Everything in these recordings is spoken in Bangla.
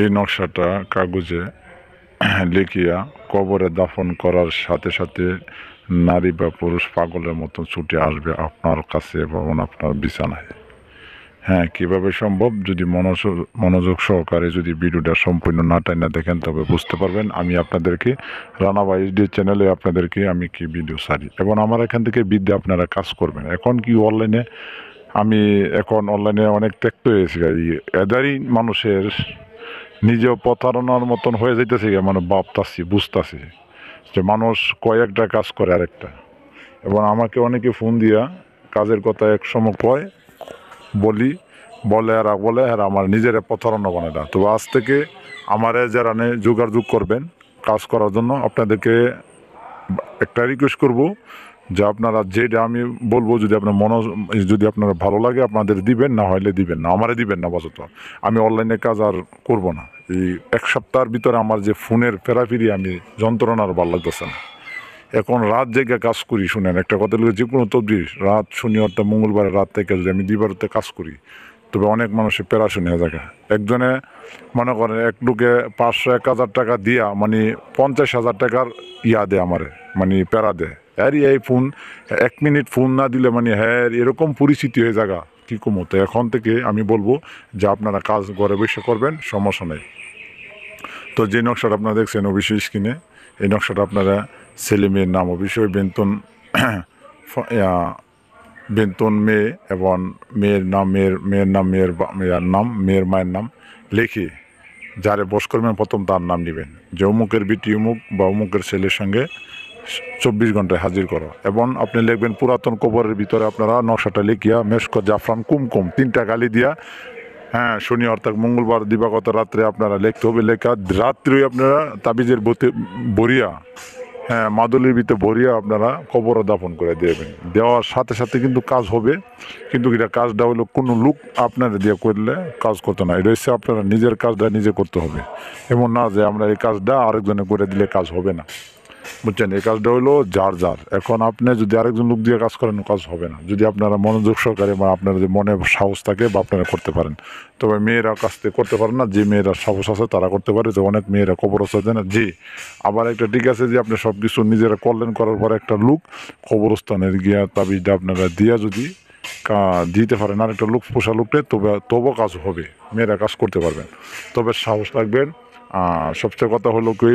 এই নকশাটা কাগজে লিখিয়া কবরে দাফন করার সাথে সাথে নারী বা পুরুষ পাগলের মতন ছুটে আসবে আপনার কাছে এবং আপনার বিছানায়। হ্যাঁ, কীভাবে সম্ভব? যদি মনোযোগ সহকারে যদি ভিডিওটা সম্পূর্ণ না টাইনা দেখেন তবে বুঝতে পারবেন। আমি আপনাদেরকে রানা বা এইচডি চ্যানেলে আপনাদেরকে আমি কি ভিডিও ছাড়ি এবং আমার এখান থেকে বিদ্যা আপনারা কাজ করবেন। এখন কি অনলাইনে এখন অনলাইনে অনেক ত্যক্ত হয়েছে, এদারই মানুষের নিজেও প্রতারণার মতন হয়ে যাইতেছে, মানে ভাবতাছি বুঝতাছি যে মানুষ কয়েকটা কাজ করে আরেকটা। এবং আমাকে অনেকে ফোন দিয়া কাজের কথা এক সময় কয়, বলে আর আমার নিজের প্রতারণা বানায় না। তো আজ থেকে আমারে যারা যোগাযোগ করবেন কাজ করার জন্য, আপনাদেরকে একটা রিকোয়েস্ট করব যে আপনারা যেটা আমি বলবো যদি আপনারা ভালো লাগে আপনাদের দিবেন, না হলে দিবেন না, আমারে দিবেন না বসত। আমি অনলাইনে কাজ আর করবো না। এই এক সপ্তাহের ভিতরে আমার যে ফোনের ফেরাফিরি আমি যন্ত্রণার ভালো লাগতেছে না। এখন রাত জেগে কাজ করি, শুনেন একটা কথা, যে কোনো তবজি রাত শনিবার মঙ্গলবার রাত থেকে যদি আমি দিবারতে কাজ করি তবে অনেক মানুষের প্যারাশুনি হয়ে থাকে। একজনে মনে করেন এক লোকে 500-1000 টাকা দিয়া মানে 50,000 টাকার দেয় আমারে, মানে প্যারা দেয়। এই ফোন 1 মিনিট ফোন না দিলে মানে এরকম পরিস্থিতি হয়ে জায়গা কী কমতো। এখন থেকে আমি বলবো যে আপনারা কাজ ঘরে বসে করবেন, সমস্যা নেই। তো যে নকশাটা আপনারা দেখছেন অবশ্যই স্ক্রিনে, এই নকশাটা আপনারা ছেলে মেয়ের নাম অবশ্যই বেতন মেয়ে এবং মেয়ের নাম মেয়ের মায়ের নাম লিখে যারে বস করবেন প্রথম তার নাম নেবেন, যে অমুকের বিটি অমুক বা অমুকের ছেলের সঙ্গে 24 ঘন্টায় হাজির করো। এবং আপনি লিখবেন পুরাতন কবরের ভিতরে আপনারা নকশাটা লিখিয়া মেশক জাফরান কুমকুম 3টা গালি দিয়া, হ্যাঁ, শনি অর্থাৎ মঙ্গলবার দিবাগত রাত্রে আপনারা লিখতে হবে। লেখা রাত্রে আপনারা তাবিজের বরিয়া, হ্যাঁ, মাদুলির ভিতরে ভরিয়া আপনারা কবরে দাফন করে দেবেন। দেওয়ার সাথে সাথে কিন্তু কাজ হবে, কিন্তু এটা কাজটা হলো কোনো লোক আপনারা দিয়ে করলে কাজ করতে না। এটা হচ্ছে আপনারা নিজের কাজটা নিজে করতে হবে, এমন না যে আমরা এই কাজটা আরেকজনে করে দিলে কাজ হবে না, বুঝছেন? এই কাজটা হলো যার। এখন আপনি যদি আরেকজন লোক দিয়ে কাজ করেন কাজ হবে না, যদি আপনারা মনোযোগ সহকারে বা আপনার যদি মনে সাহস থাকে বা আপনারা করতে পারেন। তবে মেয়েরা কাজ থেকে করতে পারেন না, যে মেয়েরা সাহস আছে তারা করতে পারে। তো অনেক মেয়েরা কবরস্থান না, জি। আবার একটা ঠিক আছে যে আপনি সব কিছু নিজেরা করলেন, করার পরে একটা লোক কবরস্থানের গিয়া তাবিজটা আপনারা দিয়া যদি দিতে পারেন আর একটা লোক পোষা লোকটা, তবু কাজ হবে, মেয়েরা কাজ করতে পারবেন। তবে সাহস রাখবেন। সবচেয়ে কথা হলো কি,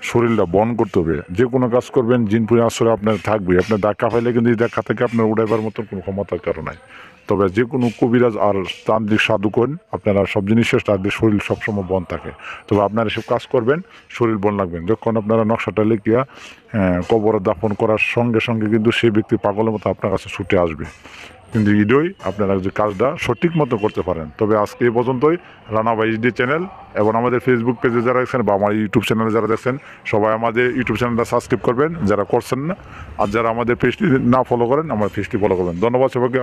শরীরটা বন করতে হবে। যে কোনো কাজ করবেন জিনপুরি আসরে আপনার থাকবে। আপনার ধাক্কা পাইলে কিন্তু এই ধাক্কা থেকে আপনার উঠাইবার মতন কোনো ক্ষমতার কারণ নাই। তবে যে কোনো কবিরাজ আর তান্ত্রিক সাধুকন আপনারা সব জিনিসের তাদের শরীর সবসময় বন থাকে। তবে আপনারা এসব কাজ করবেন, শরীর বন লাগবেন। যখন আপনারা নকশাটা লিখিয়া কবরে দাফন করার সঙ্গে সঙ্গে কিন্তু সেই ব্যক্তি পাগলের মতো আপনার কাছে ছুটে আসবে। কিন্তু ইডোই আপনারা যে কাজটা সঠিক মতো করতে পারেন। তবে আজকে এই পর্যন্তই। রানা বা এইচডি চ্যানেল এবং আমাদের ফেসবুক পেজে যারা দেখছেন বা আমার ইউটিউব চ্যানেলে যারা দেখছেন, সবাই আমাদের ইউটিউব চ্যানেলটা সাবস্ক্রাইব করবেন যারা করছেন না, আর যারা আমাদের পেজটি না ফলো করেন আমার পেজটি ফলো করবেন। ধন্যবাদ সবাইকে।